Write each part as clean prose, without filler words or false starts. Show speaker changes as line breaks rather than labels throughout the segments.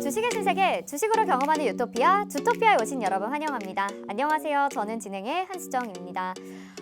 주식의 신세계, 주식으로 경험하는 유토피아, 주토피아에 오신 여러분 환영합니다. 안녕하세요. 저는 진행의 한수정입니다.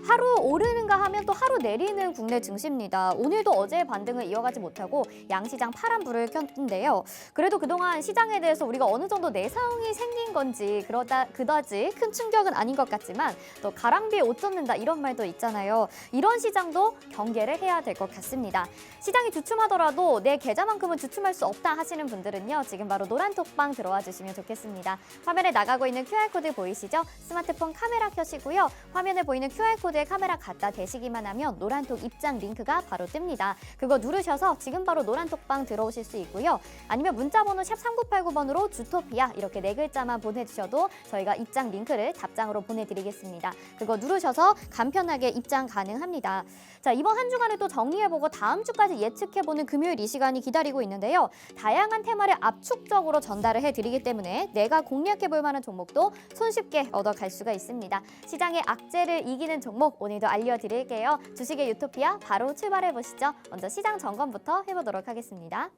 하루 오르는가 하면 또 하루 내리는 국내 증시입니다. 오늘도 어제의 반등을 이어가지 못하고 양시장 파란불을 켰는데요. 그래도 그동안 시장에 대해서 우리가 어느 정도 내성이 생긴 건지 그다지 큰 충격은 아닌 것 같지만 또 가랑비에 옷 젖는다 이런 말도 있잖아요. 이런 시장도 경계를 해야 될 것 같습니다. 시장이 주춤하더라도 내 계좌만큼은 주춤할 수 없다 하시는 분들은요. 지금 바로 노란톡방 들어와 주시면 좋겠습니다. 화면에 나가고 있는 QR코드 보이시죠? 스마트폰 카메라 켜시고요. 화면에 보이는 QR코드에 카메라 갖다 대시기만 하면 노란톡 입장 링크가 바로 뜹니다. 그거 누르셔서 지금 바로 노란톡방 들어오실 수 있고요. 아니면 문자번호 샵 3989번으로 주토피아 이렇게 4글자만 보내주셔도 저희가 입장 링크를 답장으로 보내드리겠습니다. 그거 누르셔서 간편하게 입장 가능합니다. 자, 이번 한 주간을 또 정리해보고 다음 주까지 예측해보는 금요일 이 시간이 기다리고 있는데요. 다양한 테마를 압축적으로 전달을 해드리기 때문에 내가 공략해볼 만한 종목도 손쉽게 얻어갈 수가 있습니다. 시장의 악재를 이기는 종목 오늘도 알려드릴게요. 주식의 유토피아 바로 출발해보시죠. 먼저 시장 점검부터 해보도록 하겠습니다.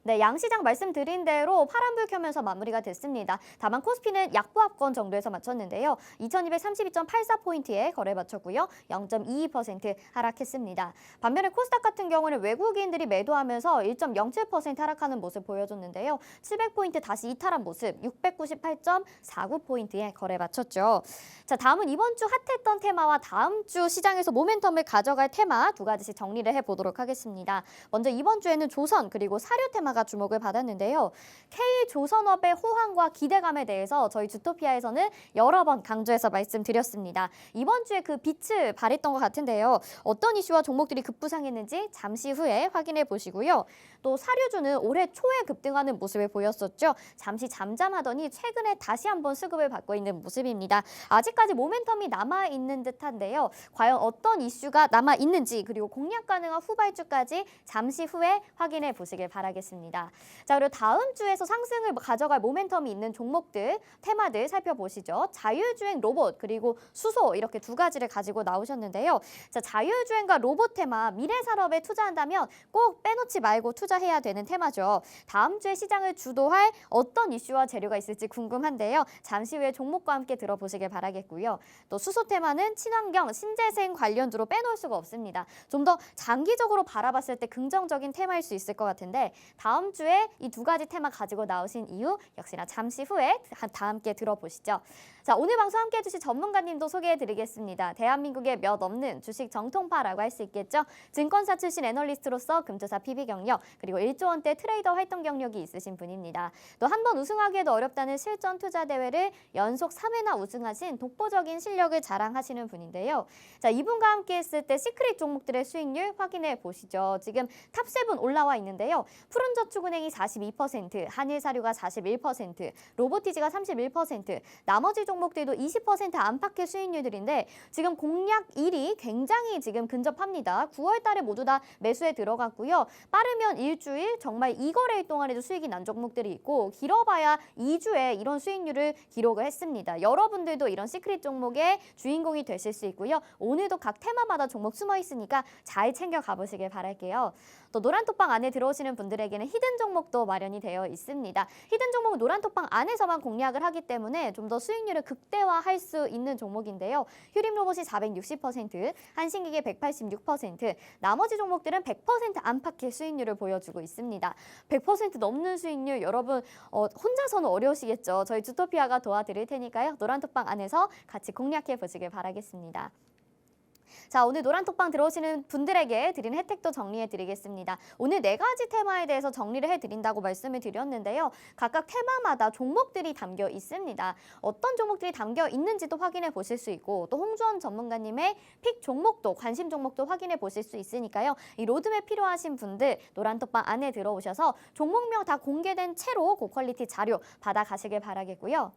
네, 양시장 말씀드린 대로 파란불 켜면서 마무리가 됐습니다. 다만 코스피는 약보합권 정도에서 맞췄는데요. 2232.84포인트에 거래 마쳤고요. 0.22% 하락했습니다. 반면에 코스닥 같은 경우는 외국인들이 매도하면서 1.07% 하락하는 모습 보여줬는데요. 700포인트 다시 이탈한 모습 698.49포인트에 거래 마쳤죠. 자, 다음은 이번 주 핫했던 테마와 다음 주 시장에서 모멘텀을 가져갈 테마 두 가지씩 정리를 해보도록 하겠습니다. 먼저 이번 주에는 조선 그리고 사료 테마가 주목을 받았는데요. K조선업의 호황과 기대감에 대해서 저희 주토피아에서는 여러 번 강조해서 말씀드렸습니다. 이번 주에 그 빛을 발했던 것 같은데요. 어떤 이슈와 종목들이 급부상했는지 잠시 후에 확인해 보시고요. 또 사료주는 올해 초에 급등하는 모습을 보였었죠. 잠시 잠잠하더니 최근에 다시 한번 수급을 받고 있는 모습입니다. 아직까지 모멘텀이 남아있는 듯한데요. 과연 어떤 이슈가 남아있는지 그리고 공략 가능한 후발주까지 잠시 후에 확인해 보시길 바라겠습니다. 자, 그리고 다음 주에서 상승을 가져갈 모멘텀이 있는 종목들, 테마들 살펴보시죠. 자율주행 로봇 그리고 수소 이렇게 두 가지를 가지고 나오셨는데요. 자, 자율주행과 로봇 테마, 미래산업에 투자한다면 꼭 빼놓지 말고 투자해야 되는 테마죠. 다음 주에 시장을 주도할 어떤 이슈와 재료가 있을지 궁금한데요. 잠시 후에 종목과 함께 들어보시길 바라겠고요. 또 수소 테마는 친환경, 신재생 관련주로 빼놓을 수가 없습니다. 좀 더 장기적으로 바라봤을 때 긍정적인 테마일 수 있을 것 같은데 다음 주에 이 두 가지 테마 가지고 나오신 이유 역시나 잠시 후에 다 함께 들어보시죠. 자, 오늘 방송 함께 해주실 전문가님도 소개해드리겠습니다. 대한민국의 몇 없는 주식 정통파라고 할 수 있겠죠. 증권사 출신 애널리스트로서 금조사 PB 경력 그리고 1조 원대 트레이더 활동 경력이 있으신 분입니다. 또 한 번 우승하기에도 어렵다는 실전 투자 대회를 연속 3회나 우승하신 독보적인 실력을 자랑하시는 분인데요. 자, 이분과 함께 했을 때 시크릿 종목들의 수익률 확인해 보시죠. 지금 탑7 올라와 있는데요. 푸른저축은행이 42%, 한일사료가 41%, 로보티지가 31%, 나머지 종목들도 20% 안팎의 수익률들인데 지금 공략 1위 굉장히 지금 근접합니다. 9월 달에 모두 다 매수에 들어갔고요. 빠르면 일주일, 정말 2거래일 동안에도 수익이 난 종목들이 있고 길어봐야 2주에 이런 수익률을 기록을 했습니다. 여러분들도 이런 시크릿 종목의 주인공이 되실 수 있고요. 오늘도 각 테마마다 종목 숨어 있으니까 잘 챙겨 가보시길 바랄게요. 또 노란톡방 안에 들어오시는 분들에게는 히든 종목도 마련이 되어 있습니다. 히든 종목은 노란톡방 안에서만 공략을 하기 때문에 좀 더 수익률을 극대화할 수 있는 종목인데요. 휴림로봇이 460%, 한신기계 186%, 나머지 종목들은 100% 안팎의 수익률을 보여주고 있습니다. 100% 넘는 수익률 여러분 혼자서는 어려우시겠죠. 저희 주토피아가 도와드릴 테니까요. 노란톡방 안에서 같이 공략해 보시길 바라겠습니다. 자, 오늘 노란톡방 들어오시는 분들에게 드리는 혜택도 정리해 드리겠습니다. 오늘 4가지 테마에 대해서 정리를 해드린다고 말씀을 드렸는데요. 각각 테마마다 종목들이 담겨 있습니다. 어떤 종목들이 담겨 있는지도 확인해 보실 수 있고 또 홍주원 전문가님의 픽 종목도 관심 종목도 확인해 보실 수 있으니까요. 이 로드맵 필요하신 분들 노란톡방 안에 들어오셔서 종목명 다 공개된 채로 고퀄리티 자료 받아가시길 바라겠고요.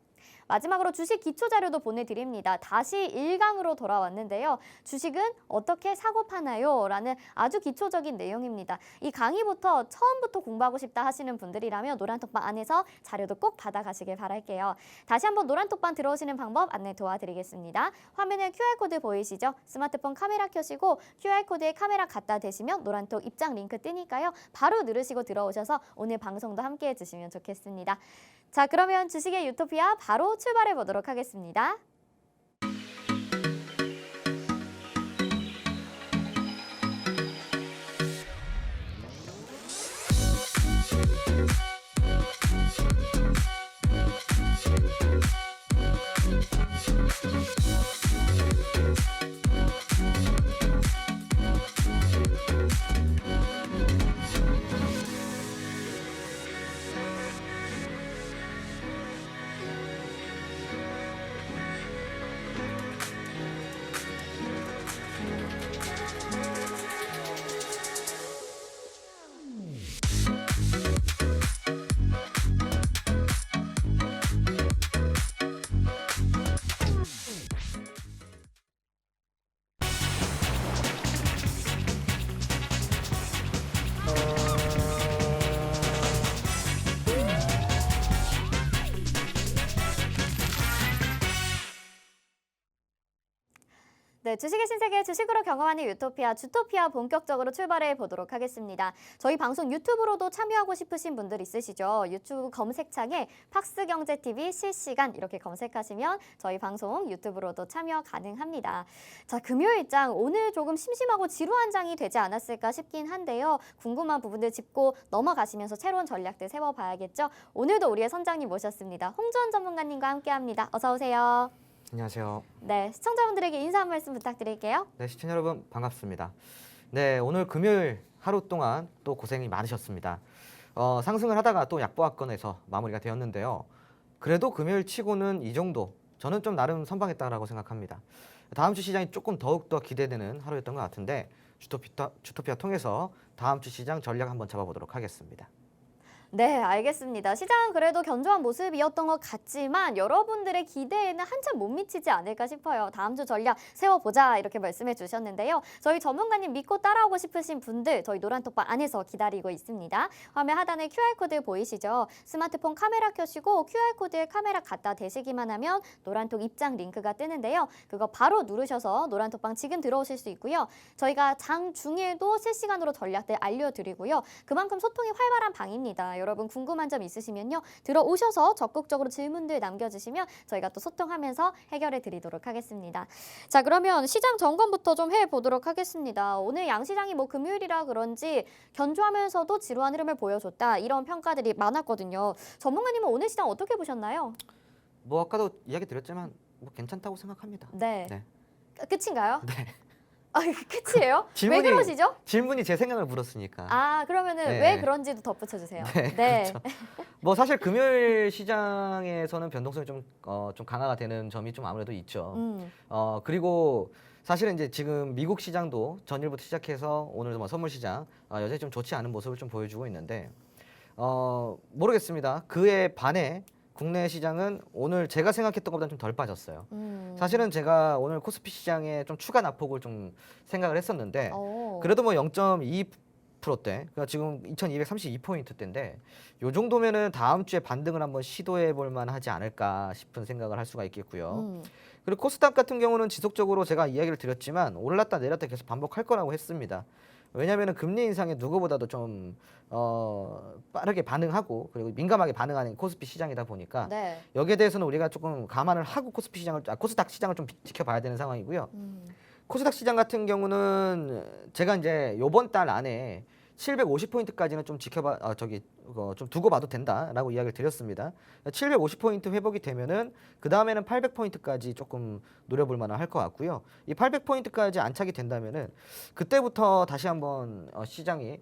마지막으로 주식 기초 자료도 보내드립니다. 다시 1강으로 돌아왔는데요. 주식은 어떻게 사고 파나요? 라는 아주 기초적인 내용입니다. 이 강의부터 처음부터 공부하고 싶다 하시는 분들이라면 노란톡방 안에서 자료도 꼭 받아가시길 바랄게요. 다시 한번 노란톡방 들어오시는 방법 안내 도와드리겠습니다. 화면에 QR코드 보이시죠? 스마트폰 카메라 켜시고 QR코드에 카메라 갖다 대시면 노란톡 입장 링크 뜨니까요. 바로 누르시고 들어오셔서 오늘 방송도 함께 해주시면 좋겠습니다. 자, 그러면 주식의 유토피아 바로 출발해 보도록 하겠습니다. 네, 주식의 신세계 주식으로 경험하는 유토피아, 주토피아 본격적으로 출발해 보도록 하겠습니다. 저희 방송 유튜브로도 참여하고 싶으신 분들 있으시죠? 유튜브 검색창에 팍스경제TV 실시간 이렇게 검색하시면 저희 방송 유튜브로도 참여 가능합니다. 자, 금요일장 오늘 조금 심심하고 지루한 장이 되지 않았을까 싶긴 한데요. 궁금한 부분들 짚고 넘어가시면서 새로운 전략들 세워봐야겠죠? 오늘도 우리의 선장님 모셨습니다. 홍주원 전문가님과 함께합니다. 어서 오세요.
안녕하세요.
네, 시청자분들에게 인사 한 말씀 부탁드릴게요.
네, 시청자 여러분 반갑습니다. 네, 오늘 금요일 하루 동안 또 고생이 많으셨습니다. 상승을 하다가 또 약보합권에서 마무리가 되었는데요. 그래도 금요일 치고는 이 정도, 저는 좀 나름 선방했다라고 생각합니다. 다음 주 시장이 조금 더욱더 기대되는 하루였던 것 같은데 주토피아 통해서 다음 주 시장 전략 한번 잡아보도록 하겠습니다.
네, 알겠습니다. 시장은 그래도 견조한 모습이었던 것 같지만 여러분들의 기대에는 한참 못 미치지 않을까 싶어요. 다음 주 전략 세워보자 이렇게 말씀해 주셨는데요. 저희 전문가님 믿고 따라오고 싶으신 분들 저희 노란톡방 안에서 기다리고 있습니다. 화면 하단에 QR코드 보이시죠? 스마트폰 카메라 켜시고 QR코드에 카메라 갖다 대시기만 하면 노란톡 입장 링크가 뜨는데요. 그거 바로 누르셔서 노란톡방 지금 들어오실 수 있고요. 저희가 장 중에도 실시간으로 전략들 알려드리고요. 그만큼 소통이 활발한 방입니다. 여러분 궁금한 점 있으시면요. 들어오셔서 적극적으로 질문들 남겨주시면 저희가 또 소통하면서 해결해 드리도록 하겠습니다. 자, 그러면 시장 점검부터 좀 해보도록 하겠습니다. 오늘 양시장이 뭐 금요일이라 그런지 견조하면서도 지루한 흐름을 보여줬다. 이런 평가들이 많았거든요. 전문가님은 오늘 시장 어떻게 보셨나요?
뭐 아까도 이야기 드렸지만 뭐 괜찮다고 생각합니다.
네.
네.
끝인가요?
네.
아, 끝이에요? 왜 그러시죠?
질문이 제 생각을 물었으니까.
아, 그러면은
네.
왜 그런지도 덧붙여 주세요.
네. 그렇죠. 뭐 사실 금요일 시장에서는 변동성이 좀 강화가 되는 점이 좀 아무래도 있죠. 그리고 사실은 이제 지금 미국 시장도 전일부터 시작해서 오늘 뭐 선물 시장 여전히 좀 좋지 않은 모습을 좀 보여주고 있는데 모르겠습니다. 그에 반해 국내 시장은 오늘 제가 생각했던 것보다 좀 덜 빠졌어요. 사실은 제가 오늘 코스피 시장에 좀 추가 낙폭을 좀 생각을 했었는데 그래도 뭐 0.2%대, 그러니까 지금 2232포인트대인데 요 정도면은 다음 주에 반등을 한번 시도해 볼 만하지 않을까 싶은 생각을 할 수가 있겠고요. 그리고 코스닥 같은 경우는 지속적으로 제가 이야기를 드렸지만 올랐다 내렸다 계속 반복할 거라고 했습니다. 왜냐하면 금리 인상에 누구보다도 좀 빠르게 반응하고 그리고 민감하게 반응하는 코스피 시장이다 보니까
네.
여기에 대해서는 우리가 조금 감안을 하고 코스닥 시장을 좀 지켜봐야 되는 상황이고요. 코스닥 시장 같은 경우는 제가 이제 요번 달 안에 750포인트까지는 좀 지켜봐 좀 두고 봐도 된다라고 이야기를 드렸습니다. 750포인트 회복이 되면은 그 다음에는 800포인트까지 조금 노려볼 만할 것 같고요. 이 800포인트까지 안착이 된다면은 그때부터 다시 한번 시장이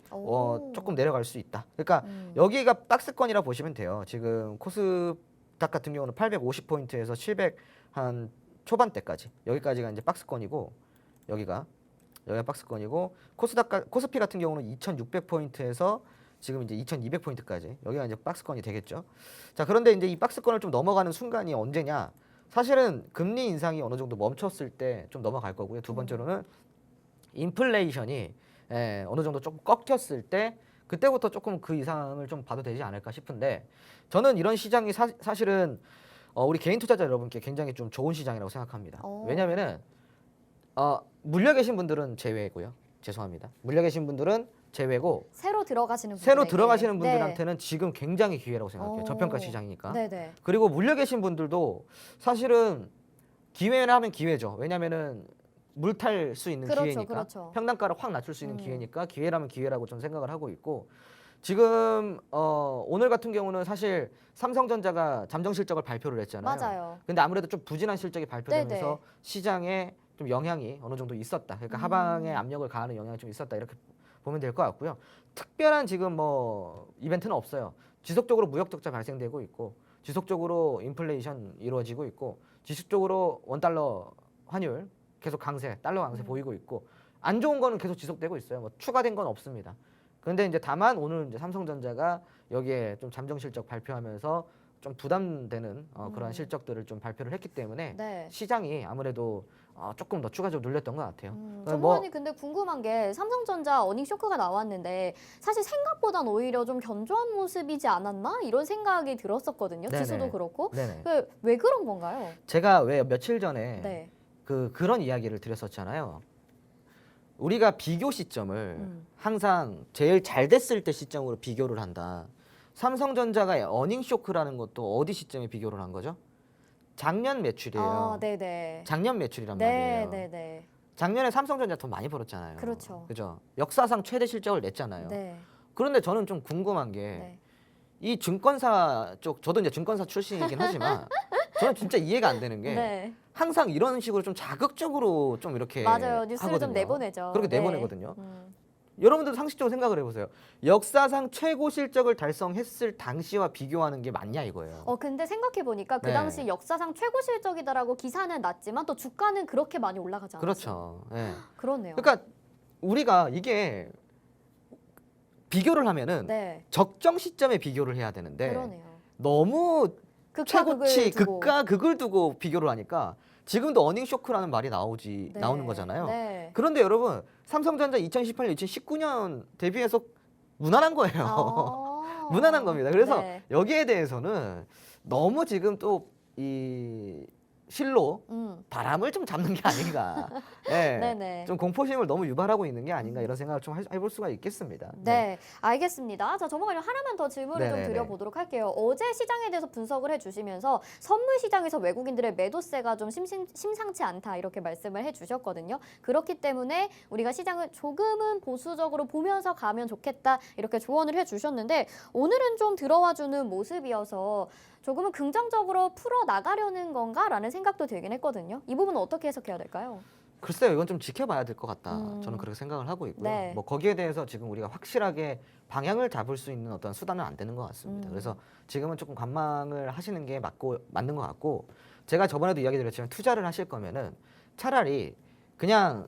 조금 내려갈 수 있다. 그러니까 여기가 박스권이라 보시면 돼요. 지금 코스닥 같은 경우는 850포인트에서 700 한 초반대까지 여기까지가 이제 박스권이고 여기가 박스권이고 코스피 같은 경우는 2600포인트에서 지금 이제 2,200포인트까지 여기가 이제 박스권이 되겠죠. 자, 그런데 이제 이 박스권을 좀 넘어가는 순간이 언제냐? 사실은 금리 인상이 어느 정도 멈췄을 때 좀 넘어갈 거고요. 두 번째로는 인플레이션이 어느 정도 조금 꺾였을 때 그때부터 조금 그 이상을 좀 봐도 되지 않을까 싶은데 저는 이런 시장이 사실은 우리 개인 투자자 여러분께 굉장히 좀 좋은 시장이라고 생각합니다. 왜냐면은 물려 계신 분들은 제외고요. 죄송합니다. 물려 계신 분들은 제외고
새로 들어가시는
분들한테는 지금 굉장히 기회라고 생각해요. 저평가 시장이니까.
네네.
그리고 물려 계신 분들도 사실은 기회는 하면 기회죠. 왜냐면은 물 탈 수 있는 기회니까.
그렇죠.
평단가를 확 낮출 수 있는 기회니까 기회라면 기회라고 좀 생각을 하고 있고 지금 오늘 같은 경우는 사실 삼성전자가 잠정 실적을 발표를 했잖아요.
맞아요.
근데 아무래도 좀 부진한 실적이 발표되면서
네네.
시장에 좀 영향이 어느 정도 있었다. 그러니까 하방에 압력을 가하는 영향이 좀 있었다. 이렇게 보면 될 것 같고요. 특별한 지금 뭐 이벤트는 없어요. 지속적으로 무역 적자 발생되고 있고 지속적으로 인플레이션 이루어지고 있고 지속적으로 원달러 환율 계속 강세, 달러 강세 보이고 있고 안 좋은 거는 계속 지속되고 있어요. 뭐 추가된 건 없습니다. 그런데 이제 다만 오늘 이제 삼성전자가 여기에 좀 잠정 실적 발표하면서 좀 부담되는 그러한 실적들을 좀 발표를 했기 때문에
네.
시장이 아무래도 조금 더 추가적으로 눌렸던 것 같아요.
전문가님 근데 궁금한 게 삼성전자 어닝 쇼크가 나왔는데 사실 생각보단 오히려 좀 견조한 모습이지 않았나 이런 생각이 들었었거든요.
네네.
지수도 그렇고.
네네.
왜 그런 건가요?
제가 왜 며칠 전에
네.
그런 이야기를 드렸었잖아요. 우리가 비교 시점을 항상 제일 잘 됐을 때 시점으로 비교를 한다. 삼성전자가 어닝 쇼크라는 것도 어디 시점에 비교를 한 거죠? 작년 매출이에요.
네네.
작년 매출이란 말이에요.
네네네.
작년에 삼성전자 돈 많이 벌었잖아요.
그렇죠.
그죠? 역사상 최대 실적을 냈잖아요.
네.
그런데 저는 좀 궁금한 게 이
네.
증권사 쪽 저도 이제 증권사 출신이긴 하지만 저는 진짜 이해가 안 되는 게
네.
항상 이런 식으로 좀 자극적으로 좀 이렇게
맞아요. 뉴스를
하거든요.
좀 내보내죠.
그렇게
네.
내보내거든요. 여러분들도 상식적으로 생각을 해보세요. 역사상 최고 실적을 달성했을 당시와 비교하는 게 맞냐 이거예요.
근데 생각해 보니까 그
네.
당시 역사상 최고 실적이다라고 기사는 났지만 또 주가는 그렇게 많이 올라가지 않았어요.
그렇죠. 네.
그러네요.
그러니까 우리가 이게 비교를 하면은
네.
적정 시점에 비교를 해야 되는데
그러네요.
너무
극과
최고치
극을 두고.
극과 극을 두고 비교를 하니까 지금도 어닝 쇼크라는 말이
네.
나오는 거잖아요.
네.
그런데 여러분 삼성전자 2018년, 2019년 대비해서 무난한 거예요. 무난한 겁니다. 그래서
네.
여기에 대해서는 너무 지금 또 이 실로 바람을 좀 잡는 게 아닌가. 네.
네네.
좀 공포심을 너무 유발하고 있는 게 아닌가 이런 생각을 좀 해볼 수가 있겠습니다.
네, 알겠습니다. 자, 전문가님 하나만 더 질문을 좀
네네네.
드려보도록 할게요. 어제 시장에 대해서 분석을 해주시면서 선물 시장에서 외국인들의 매도세가 좀 심상치 않다 이렇게 말씀을 해주셨거든요. 그렇기 때문에 우리가 시장을 조금은 보수적으로 보면서 가면 좋겠다 이렇게 조언을 해주셨는데 오늘은 좀 들어와주는 모습이어서 조금은 긍정적으로 풀어나가려는 건가라는 생각도 들긴 했거든요. 이 부분은 어떻게 해석해야 될까요?
글쎄요, 이건 좀 지켜봐야 될 것 같다. 저는 그렇게 생각을 하고 있고요.
네.
뭐 거기에 대해서 지금 우리가 확실하게 방향을 잡을 수 있는 어떤 수단은 안 되는 것 같습니다. 그래서 지금은 조금 관망을 하시는 게 맞는 것 같고, 제가 저번에도 이야기 드렸지만 투자를 하실 거면은 차라리 그냥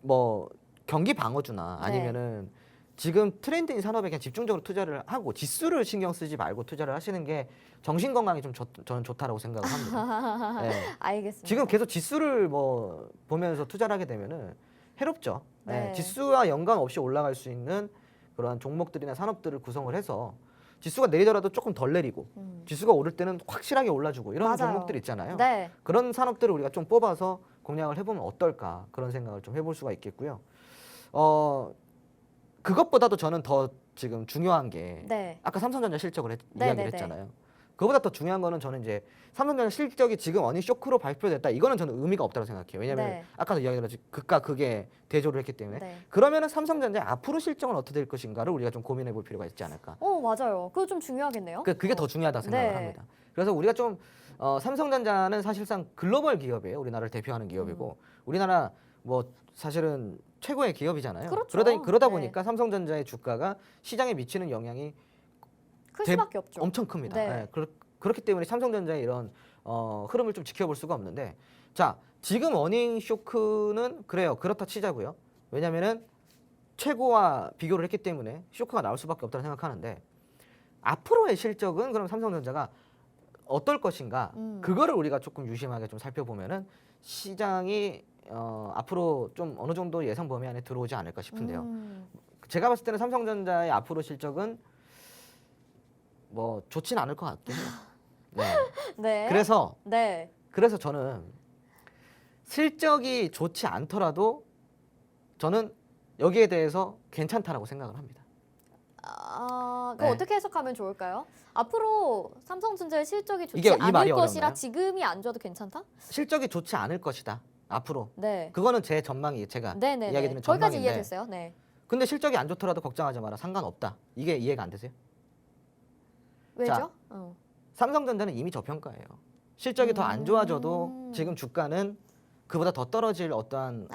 뭐 경기 방어주나 아니면은 지금 트렌드인 산업에 그냥 집중적으로 투자를 하고 지수를 신경 쓰지 말고 투자를 하시는 게 정신 건강에 좀 저는 좋다라고 생각을 합니다. 네.
알겠습니다.
지금 계속 지수를 뭐 보면서 투자를 하게 되면은 해롭죠.
네.
네, 지수와 연관 없이 올라갈 수 있는 그러한 종목들이나 산업들을 구성을 해서 지수가 내리더라도 조금 덜 내리고 지수가 오를 때는 확실하게 올라주고 이런
맞아요.
종목들 있잖아요.
네.
그런 산업들을 우리가 좀 뽑아서 공략을 해보면 어떨까 그런 생각을 좀 해볼 수가 있겠고요. 그것보다도 저는 더 지금 중요한 게
네.
아까 삼성전자 실적을
네,
이야기를
네, 네.
했잖아요. 그보다 더 중요한 거는 저는 이제 삼성전자 실적이 지금 어닝 쇼크로 발표됐다. 이거는 저는 의미가 없다고 생각해요. 왜냐하면
네.
아까도 이야기했듯이 극과 극에 대조를 했기 때문에
네.
그러면은 삼성전자 앞으로 실적은 어떻게 될 것인가를 우리가 좀 고민해 볼 필요가 있지 않을까.
맞아요. 그거 좀 중요하겠네요.
그게 더 중요하다 생각을
네.
합니다. 그래서 우리가 좀 삼성전자는 사실상 글로벌 기업이에요. 우리나라를 대표하는 기업이고 우리나라 뭐 사실은 최고의 기업이잖아요.
그렇죠.
그러다
네.
보니까 삼성전자의 주가가 시장에 미치는 영향이
클 수밖에 없죠.
엄청 큽니다.
네.
네, 그렇기 때문에 삼성전자의 이런 흐름을 좀 지켜볼 수가 없는데, 자 지금 어닝 쇼크는 그래요. 그렇다 치자고요. 왜냐하면은 최고와 비교를 했기 때문에 쇼크가 나올 수밖에 없다고 생각하는데 앞으로의 실적은 그럼 삼성전자가 어떨 것인가 그거를 우리가 조금 유심하게 좀 살펴보면은 시장이 앞으로 좀 어느 정도 예상 범위 안에 들어오지 않을까 싶은데요. 제가 봤을 때는 삼성전자의 앞으로 실적은 뭐 좋진 않을 것 같긴 해요. 네.
네.
그래서 저는 실적이 좋지 않더라도 저는 여기에 대해서 괜찮다라고 생각을 합니다.
그럼
네.
어떻게 해석하면 좋을까요? 앞으로 삼성전자의 실적이 좋지
이게 이
않을
말이
것이라
어렵나요?
지금이 안 좋아도 괜찮다?
실적이 좋지 않을 것이다. 앞으로.
네.
그거는 제 전망이 제가
네네네.
이야기 드리는
저기까지
전망인데.
이해됐어요. 네.
근데 실적이 안 좋더라도 걱정하지 마라. 상관없다. 이게 이해가 안 되세요?
왜죠?
자, 삼성전자는 이미 저평가예요. 실적이 더 안 좋아져도 지금 주가는 그보다 더 떨어질 어떠한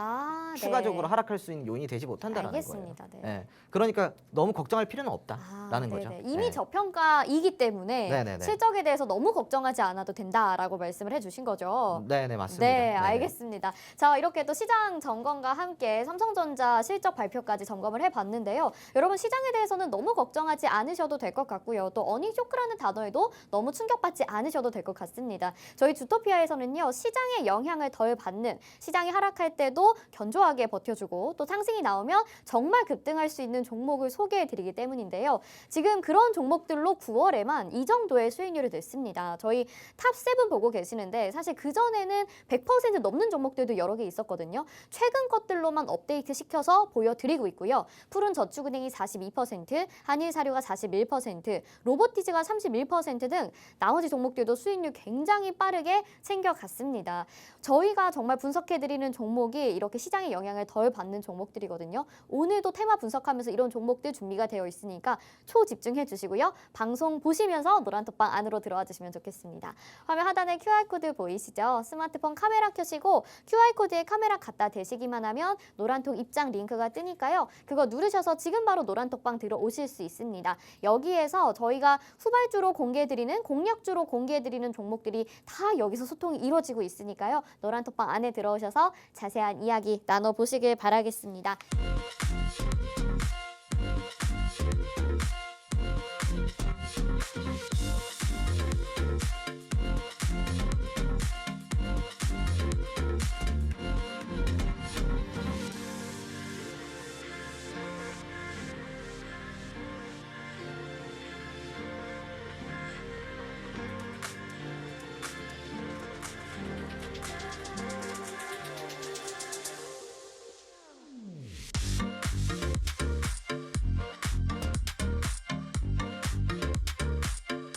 추가적으로
네.
하락할 수 있는 요인이 되지 못한다라는
알겠습니다.
거예요.
네.
예. 그러니까 너무 걱정할 필요는 없다라는 거죠.
네네. 이미
예.
저평가이기 때문에
네네네.
실적에 대해서 너무 걱정하지 않아도 된다라고 말씀을 해주신 거죠.
네네 맞습니다.
네,
네네.
알겠습니다. 자, 이렇게 또 시장 점검과 함께 삼성전자 실적 발표까지 점검을 해봤는데요. 여러분 시장에 대해서는 너무 걱정하지 않으셔도 될 것 같고요. 또 어닝 쇼크라는 단어에도 너무 충격받지 않으셔도 될 것 같습니다. 저희 주토피아에서는요, 시장의 영향을 덜 받는, 시장이 하락할 때도 견조하게 버텨주고 또 상승이 나오면 정말 급등할 수 있는 종목을 소개해드리기 때문인데요. 지금 그런 종목들로 9월에만 이 정도의 수익률이 됐습니다. 저희 탑7 보고 계시는데 사실 그전에는 100% 넘는 종목들도 여러 개 있었거든요. 최근 것들로만 업데이트 시켜서 보여드리고 있고요. 푸른저축은행이 42%, 한일사료가 41%, 로보티즈가 31% 등 나머지 종목들도 수익률 굉장히 빠르게 챙겨갔습니다. 저희가 정말 분석해드리는 종목이 이렇게 시장의 영향을 덜 받는 종목들이거든요. 오늘도 테마 분석하면서 이런 종목들 준비가 되어 있으니까 초집중해 주시고요. 방송 보시면서 노란톡방 안으로 들어와 주시면 좋겠습니다. 화면 하단에 QR코드 보이시죠? 스마트폰 카메라 켜시고 QR코드에 카메라 갖다 대시기만 하면 노란톡 입장 링크가 뜨니까요. 그거 누르셔서 지금 바로 노란톡방 들어오실 수 있습니다. 여기에서 저희가 후발주로 공개해드리는, 공략주로 공개해드리는 종목들이 다 여기서 소통이 이루어지고 있으니까요. 노란톡방 안에 들어오셔서 자세한 이야기 나눠보시길 바라겠습니다.